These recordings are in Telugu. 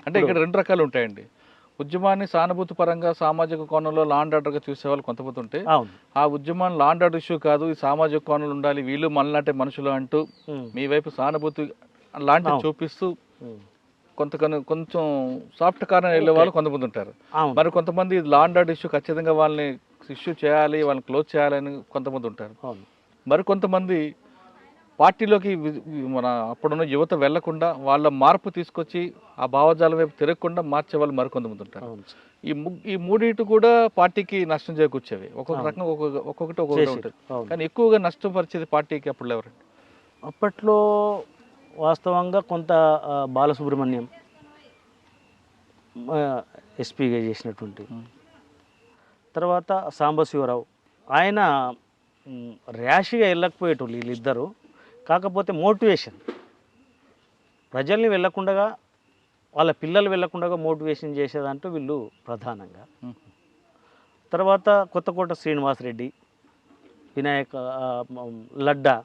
అంటే ఇక్కడ 2 రకాలు ఉంటాయండి. ఉద్యమాన్ని సానుభూతి పరంగా సామాజిక కోణంలో లా అండ్ ఆర్డర్‌గా చూసేవాళ్ళు కొంతమంది ఉంటే, అవును. ఆ ఉద్యమం లా అండ్ ఆర్డర్ ఇష్యూ కాదు, ఈ సామాజిక కోణంలో ఉండాలి, వీళ్ళు మనలాంటి మనుషులు అంటూ హ్మ్. మీ వైపు సానుభూతి లాంటివి అవును. చూపిస్తూ హ్మ్. కొంచెం సాఫ్ట్ కార్నర్ వెళ్ళే ఓకే. వాళ్ళు కొంతమంది ఉంటారు. అవును. మరి కొంతమంది లా అండ్ ఆర్డర్ ఇష్యూ ఖచ్చితంగా వాళ్ళని ఇష్యూ చేయాలి, వాళ్ళని క్లోజ్ చేయాలని కొంతమంది ఉంటారు. అవును. మరి కొంతమంది పార్టీలోకి మన అప్పుడున్న యువత వెళ్లకుండా వాళ్ళ మార్పు తీసుకొచ్చి ఆ భావజాలం వైపు తిరగకుండా మార్చే వాళ్ళు మరికొంతమంది ఉంటారు. అవును సార్. ఈ మూడిటి కూడా పార్టీకి నష్టం చేకూర్చేవి. ఒక్కొక్క అవును. రకంగా ఒక్కొక్కటి చేసిర్రు. ఉంటుంది. అవును. కానీ ఎక్కువగా నష్టపరిచేది పార్టీకి అప్పుడు ఎవరండి? అప్పట్లో వాస్తవంగా కొంత బాలసుబ్రహ్మణ్యం ఎస్పీగా చేసినటువంటి ఉమ్. తర్వాత సాంబశివరావు ఆయన ర్యాష్గా వెళ్ళకపోయేటోళ్ళు వీళ్ళిద్దరు. కాకపోతే మోటివేషన్ ప్రజల్ని వెళ్ళకుండా వాళ్ళ పిల్లలు వెళ్ళకుండా మోటివేషన్ చేసేదంటూ వీళ్ళు ప్రధానంగా. ఉమ్. తర్వాత కొత్తకోట శ్రీనివాసరెడ్డి, వినాయక లడ్డా,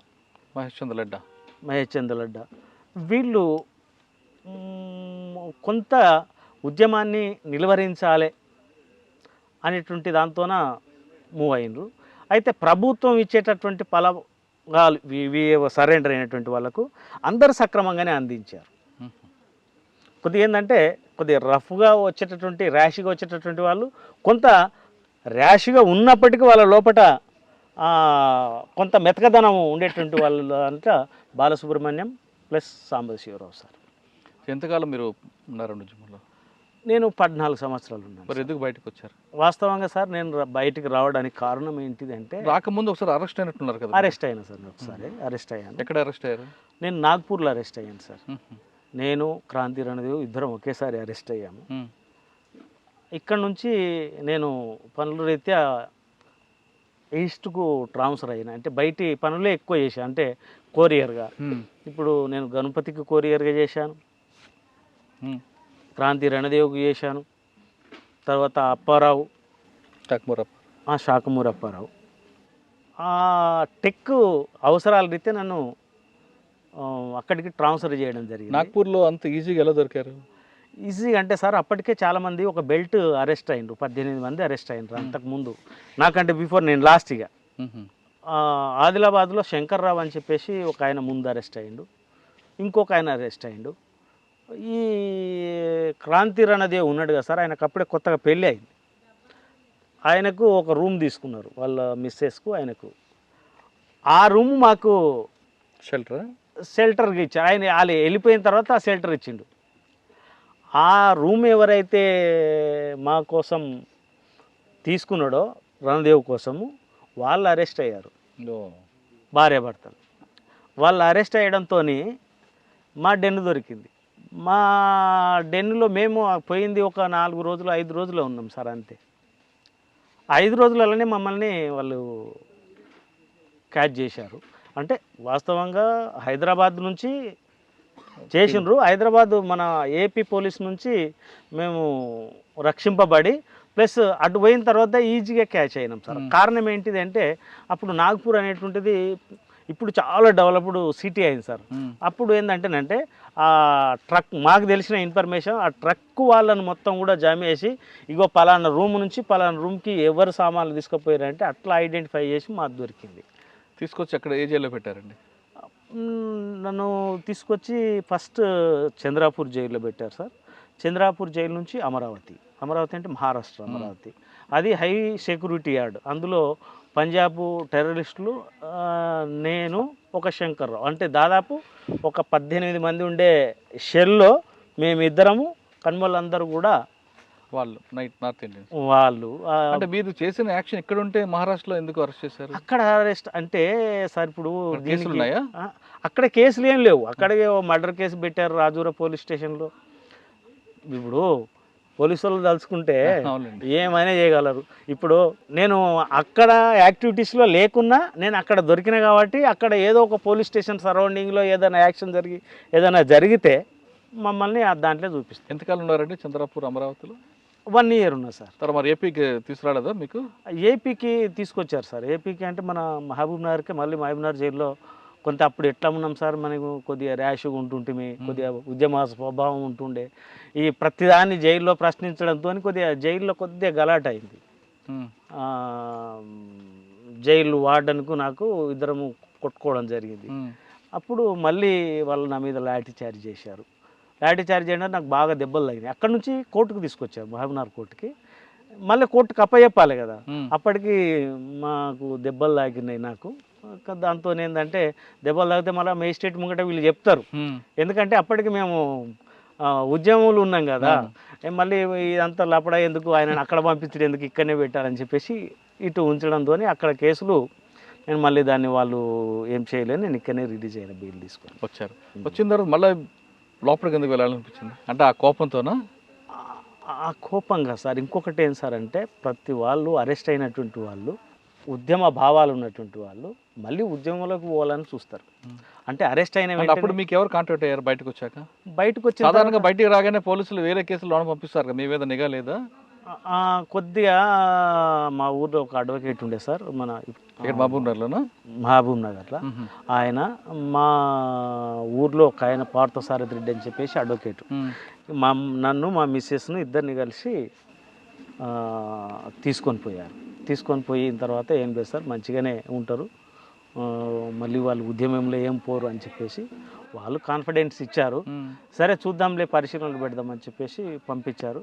మహేష్ చంద్ర లడ్డా. మహేష్ చంద్ర లడ్డా వీళ్ళు కొంత ఉద్యమాన్ని నిలువరించాలి అనేటువంటి దాంతోన మూవ్ అయినరు. అయితే ప్రభుత్వం ఇచ్చేటటువంటి ఫలాలు సరెండర్ అయినటువంటి వాళ్ళకు అందరు సక్రమంగానే అందించారు. ఉమ్. కొద్దిగా ఏంటంటే కొద్దిగా రఫ్గా వచ్చేటటువంటి ర్యాష్గా వచ్చేటటువంటి వాళ్ళు కొంత ర్యాష్గా ఉన్నప్పటికీ వాళ్ళ లోపల కొంత మెతకదనం ఉండేటువంటి వాళ్ళు అంతా బాలసుబ్రహ్మణ్యం ప్లస్ సాంబశివరావు సార్. ఎంతకాలం మీరు ఉన్నారండి ఉద్యమంలో? నేను 14 సంవత్సరాలు ఉన్నాను. మరి ఎందుకు బయటకు వచ్చారు? వాస్తవంగా సార్ నేను బయటికి రావడానికి కారణం ఏంటిదంటే రాకముందు ఒకసారి అరెస్ట్ అయినట్టున్నారు కదా? అరెస్ట్ అయినా సార్. ఒకసారి అరెస్ట్ అయ్యాను. ఎక్కడ అరెస్ట్ అయ్యారు? నేను నాగ్పూర్లో అరెస్ట్ అయ్యాను సార్. ఉమ్. నేను క్రాంతి రణదేవ్ ఇద్దరం ఒకేసారి అరెస్ట్ అయ్యాము. ఉమ్. ఇక్కడ నుంచి నేను పనుల రీత్యా ఈస్ట్కు ట్రాన్స్ఫర్ అయినా. అంటే బయటి పనులే ఎక్కువ చేశాను. అంటే కొరియర్గా ఉమ్. ఇప్పుడు నేను గణపతికి కొరియర్గా చేశాను, ఉమ్. క్రాంతి రణదేవ్కి చేశాను, తర్వాత అప్పారావు, టాక్మూరప్ప. శాఖమూరి అప్పారావు. ఆ టెక్ అవసరాల రీత్యా నన్ను అక్కడికి ట్రాన్స్ఫర్ చేయడం జరిగింది. నాగ్పూర్లో అంత ఈజీగా ఎలా దొరికారు? ఈజీగా అంటే సార్ అప్పటికే చాలామంది ఒక బెల్ట్ అరెస్ట్ అయ్యిండ్రు, 18 మంది అరెస్ట్ అయ్యిండ్రు అంతకుముందు నాకంటే బిఫోర్. నేను లాస్ట్గా ఉహు. ఆదిలాబాద్లో శంకర్రావు అని చెప్పేసి ఒక ఆయన ముందు అరెస్ట్ అయ్యిండు, ఇంకొక ఆయన అరెస్ట్ అయ్యిండు. ఈ క్రాంతి రణదేవ్ ఉన్నాడు కదా సార్, ఆయనకు అప్పుడే కొత్తగా పెళ్ళి అయింది. ఆయనకు ఒక రూమ్ తీసుకున్నారు వాళ్ళ మిస్సెస్కు, ఆయనకు ఆ రూమ్ మాకు షెల్టర్కి ఇచ్చారు. ఆయన వాళ్ళు వెళ్ళిపోయిన తర్వాత ఆ షెల్టర్ ఇచ్చిండు. ఆ రూమ్ ఎవరైతే మా కోసం తీసుకున్నాడో రణదేవ్ కోసము వాళ్ళు అరెస్ట్ అయ్యారు, భార్యాభర్తలు. వాళ్ళు అరెస్ట్ అయ్యడంతో మా డెన్ను దొరికింది. మా డెన్నులో మేము పోయింది ఒక 4 రోజులు 5 రోజులు ఉన్నాం సార్ అంతే. 5 రోజులలోనే మమ్మల్ని వాళ్ళు క్యాచ్ చేశారు. అంటే వాస్తవంగా హైదరాబాద్ నుంచి చేసిండ్రు. హైదరాబాద్ మన ఏపీ పోలీస్ నుంచి మేము రక్షింపబడి ప్లస్ అటు పోయిన తర్వాత ఈజీగా క్యాచ్ అయినాం సార్. కారణం ఏంటిది అంటే అప్పుడు నాగ్పూర్ అనేటువంటిది ఇప్పుడు చాలా డెవలప్డ్ సిటీ అయింది సార్. అప్పుడు ఏంటంటేనంటే ఆ ట్రక్ మాకు తెలిసిన ఇన్ఫర్మేషన్, ఆ ట్రక్ వాళ్ళని మొత్తం కూడా జామ్ చేసి ఇగో పలానా రూమ్ నుంచి పలానా రూమ్కి ఎవరు సామాన్లు తీసుకుపోయారంటే అట్లా ఐడెంటిఫై చేసి మాకు దొరికింది. తీసుకొచ్చి అక్కడ ఏ జైల్లో పెట్టారండి? నన్ను తీసుకొచ్చి ఫస్ట్ చంద్రాపూర్ జైల్లో పెట్టారు సార్. చంద్రాపూర్ జైలు నుంచి అమరావతి అంటే మహారాష్ట్ర అమరావతి. అది హై సెక్యూరిటీ యార్డ్. అందులో పంజాబ్ టెర్రరిస్టులు, నేను, ఒక శంకర్రావు, అంటే దాదాపు ఒక 18 మంది ఉండే షెల్లో మేమిద్దరము, కన్మలందరూ కూడా వాళ్ళు నార్త్ ఇండియన్స్. వాళ్ళు అంటే మీరు చేసిన యాక్షన్ ఇక్కడ ఉంటే మహారాష్ట్రలో ఎందుకు అరెస్ట్ చేశారు? అక్కడ అరెస్ట్ అంటే సార్ ఇప్పుడు కేసులు ఉన్నాయా? అక్కడ కేసులు ఏం లేవు. అక్కడికే మర్డర్ కేసు పెట్టారు రాజూరా పోలీస్ స్టేషన్లో. ఇప్పుడు పోలీసు వాళ్ళు తలుచుకుంటే ఏమైనా చేయగలరు. ఇప్పుడు నేను అక్కడ యాక్టివిటీస్లో లేకున్నా నేను అక్కడ దొరికిన కాబట్టి అక్కడ ఏదో ఒక పోలీస్ స్టేషన్ సరౌండింగ్లో ఏదైనా యాక్షన్ ఏదైనా జరిగితే మమ్మల్ని దాంట్లో చూపిస్తాం. ఎంతకాలం ఉన్నారండి చంద్రాపూర్ అమరావతిలో? 1 year ఉన్నా సార్. తర్వాత మరి ఏపీకి తీసుకురాలేదా మీకు? ఏపీకి తీసుకొచ్చారు సార్. ఏపీకి అంటే మన మహబూబ్ నగర్కి మళ్ళీ మహబూబ్ నగర్ జైల్లో కొంత అప్పుడు ఎట్లా ఉన్నాం సార్, మనకు కొద్దిగా ర్యాష్గా ఉంటుంటిమి, కొద్దిగా ఉద్యమ స్వభావం ఉంటుండే. ఈ ప్రతిదాన్ని జైల్లో ప్రశ్నించడంతో కొద్దిగా జైల్లో కొద్దిగా గలాట అయింది. ఆ, జైలు వార్డెన్కు నాకు ఇద్దరము కొట్టుకోవడం జరిగింది. అప్పుడు మళ్ళీ వాళ్ళు నా మీద లాఠీ చార్జ్ చేశారు. లాఠీ చార్జ్ చేయడం నాకు బాగా దెబ్బలు తగినాయి. అక్కడ నుంచి కోర్టుకు తీసుకొచ్చారు, మహబూబ్నగర్ కోర్టుకి. మళ్ళీ కోర్టుకు అప్పచెప్పాలి కదా, అప్పటికి మాకు దెబ్బలు తాకినాయి నాకు. దాంతో ఏంటంటే దెబ్బలు తాగితే మళ్ళీ మేజిస్ట్రేట్ ముంగట వీళ్ళు చెప్తారు, ఎందుకంటే అప్పటికి మేము ఉద్యమంలో ఉన్నాం కదా, మళ్ళీ ఇదంతా లపడా ఎందుకు, ఆయన అక్కడ పంపించడం ఎందుకు, ఇక్కడనే పెట్టాలని చెప్పేసి ఇటు ఉంచడంతో అక్కడ కేసులు నేను మళ్ళీ దాన్ని వాళ్ళు ఏం చేయలేని నేను ఇక్కడనే రిలీజ్ అయిన, బెయిల్ తీసుకొని వచ్చారు. వచ్చిన తర్వాత మళ్ళీ లోపలికి ఎందుకు వెళ్ళాలనిపించింది? అంటే ఆ కోపంతోనా? ఆ కోపంగా సార్. ఇంకొకటి ఏం సార్ అంటే, ప్రతి వాళ్ళు అరెస్ట్ అయినటువంటి వాళ్ళు, ఉద్యమ భావాలు ఉన్నటువంటి వాళ్ళు మళ్ళీ ఉద్యమంలోకి పోవాలని చూస్తారు. అంటే అరెస్ట్ అయిన అప్పుడు మీకు ఎవరు కాంటాక్ట్ అయ్యారు బయటకు వచ్చాక? బయటకు వచ్చి సాధారణంగా బయటికి రాగానే పోలీసులు వేరే కేసులు లోన పంపిస్తారు కదా, మీ మీద నిఘా లేదా? కొద్దిగా మా ఊర్లో ఒక అడ్వకేట్ ఉండే సార్, మన ఇక్కడ మహబూబ్నగర్లోనా? మహబూబ్నగర్లో. ఆయన మా ఊర్లో ఒక ఆయన పార్థసారథి రెడ్డి అని చెప్పేసి అడ్వకేట్, నన్ను మా మిస్సెస్ను ఇద్దరిని కలిసి తీసుకొని పోయారు. తీసుకొని పోయిన తర్వాత ఏం లేదు సార్, మంచిగానే ఉంటారు, మళ్ళీ వాళ్ళు ఉద్యమంలో ఏం పోరు అని చెప్పేసి వాళ్ళు కాన్ఫిడెన్స్ ఇచ్చారు. సరే చూద్దాంలే, పరిశీలనలు పెడదామని చెప్పేసి పంపించారు.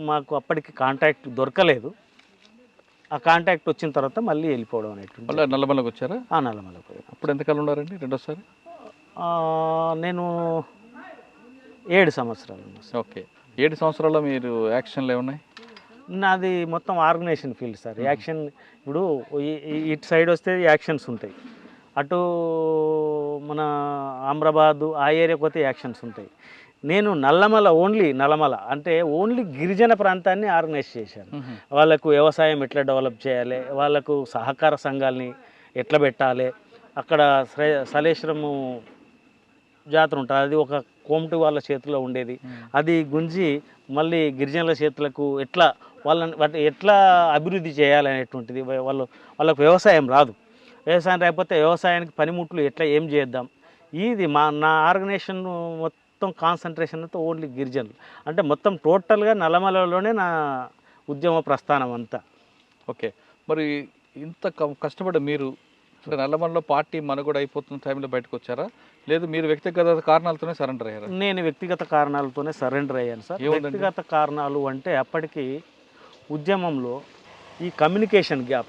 మాకు అప్పటికి కాంటాక్ట్ దొరకలేదు. ఆ కాంటాక్ట్ వచ్చిన తర్వాత మళ్ళీ వెళ్ళిపోవడం అనేటువంటి. నల్లమలకు వచ్చారా? నల్లమలకు పోయారు. అప్పుడు ఎంతకాలం ఉన్నారండి రెండోసారి? నేను 7 సంవత్సరాలు ఉన్నా సార్. ఓకే. 7 సంవత్సరాల్లో మీరు యాక్షన్లు ఏమున్నాయి? నాది మొత్తం ఆర్గనైజేషన్ ఫీల్డ్ సార్. యాక్షన్ ఇప్పుడు ఇటు సైడ్ వస్తే యాక్షన్స్ ఉంటాయి, అటు మన అమ్రాబాదు ఆ ఏరియాకి పోతే యాక్షన్స్ ఉంటాయి. నేను నల్లమల, ఓన్లీ నల్లమల అంటే ఓన్లీ గిరిజన ప్రాంతాన్ని ఆర్గనైజ్ చేశాను. వాళ్ళకు వ్యవసాయం ఎట్లా డెవలప్ చేయాలి, వాళ్ళకు సహకార సంఘాలని ఎట్లా పెట్టాలి, అక్కడ సలేశ్వరము జాతర ఉంటుంది, అది ఒక కోమటి వాళ్ళ చేతిలో ఉండేది, అది గుంజి మళ్ళీ గిరిజనుల చేతులకు ఎట్లా వాళ్ళని ఎట్లా అభివృద్ధి చేయాలనేటువంటిది. వాళ్ళకు వ్యవసాయం రాదు, వ్యవసాయం రాకపోతే వ్యవసాయానికి పనిముట్లు ఎట్లా ఏం చేద్దాం, ఇది నా ఆర్గనైజేషన్ మొత్తం కాన్సన్ట్రేషన్ అంతా ఓన్లీ గిరిజనులు. అంటే మొత్తం టోటల్గా నల్లమలలోనే నా ఉద్యమ ప్రస్థానం అంతా. ఓకే. మరి ఇంత కష్టపడి మీరు అంటే నల్లమలలో పార్టీ మనుగడ అయిపోతున్న టైంలో బయటకు వచ్చారా, లేదు మీరు వ్యక్తిగత కారణాలతోనే సరెండర్ అయ్యారా? నేను వ్యక్తిగత కారణాలతోనే సరెండర్ అయ్యాను సార్. వ్యక్తిగత కారణాలు అంటే అప్పటికి ఉద్యమంలో ఈ కమ్యూనికేషన్ గ్యాప్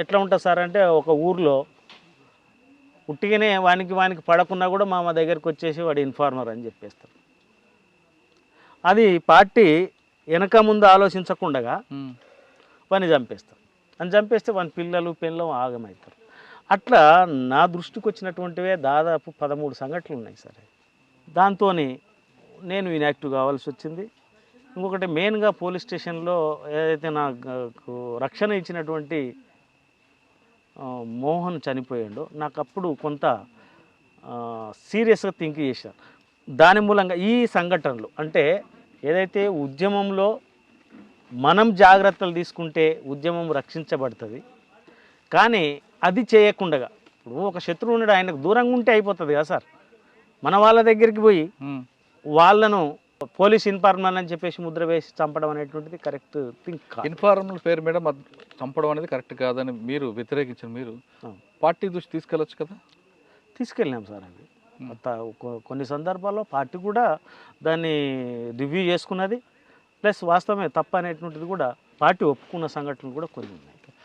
ఎట్లా ఉంటుంది సార్ అంటే, ఒక ఊర్లో ఉట్టిగానే వానికి పడకున్నా కూడా మా దగ్గరికి వచ్చేసి వాడు ఇన్ఫార్మర్ అని చెప్పేస్తారు. అది పార్టీ వెనక ముందు ఆలోచించకుండా వాడిని చంపేస్తారు. అని చంపేస్తే వాని పిల్లలు ఆగమవుతారు. అట్లా నా దృష్టికి వచ్చినటువంటివే దాదాపు 13 సంఘటనలు ఉన్నాయి సార్. దాంతో నేను ఇన్యాక్టివ్ కావాల్సి వచ్చింది. ఇంకొకటి మెయిన్గా పోలీస్ స్టేషన్లో ఏదైతే నాకు రక్షణ ఇచ్చినటువంటి మోహన్ చనిపోయాడో, నాకు అప్పుడు కొంత సీరియస్గా థింక్ చేశాను. దాని మూలంగా ఈ సంఘటనలు అంటే ఏదైతే ఉద్యమంలో మనం జాగ్రత్తలు తీసుకుంటే ఉద్యమం రక్షించబడుతుంది, కానీ అది చేయకుండా ఇప్పుడు ఒక శత్రువు ఉన్నాడు, ఆయనకు దూరంగా ఉంటే అయిపోతుంది కదా సార్. మన వాళ్ళ దగ్గరికి పోయి వాళ్ళను పోలీస్ ఇన్ఫార్మర్ అని చెప్పేసి ముద్ర వేసి చంపడం అనేటువంటిది కరెక్ట్ థింక్ కాదు. ఇన్ఫార్మర్ పేరు మీద చంపడం అనేది కరెక్ట్ కాదని మీరు వ్యతిరేకించారు. మీరు పార్టీ దృష్టి తీసుకెళ్ళొచ్చు కదా? తీసుకెళ్ళాం సార్. అది కొన్ని సందర్భాల్లో పార్టీ కూడా దాన్ని రివ్యూ చేసుకున్నది, ప్లస్ వాస్తవమే తప్పు అనేటువంటిది కూడా పార్టీ ఒప్పుకున్న సంఘటనలు కూడా కొన్ని ఉన్నాయి.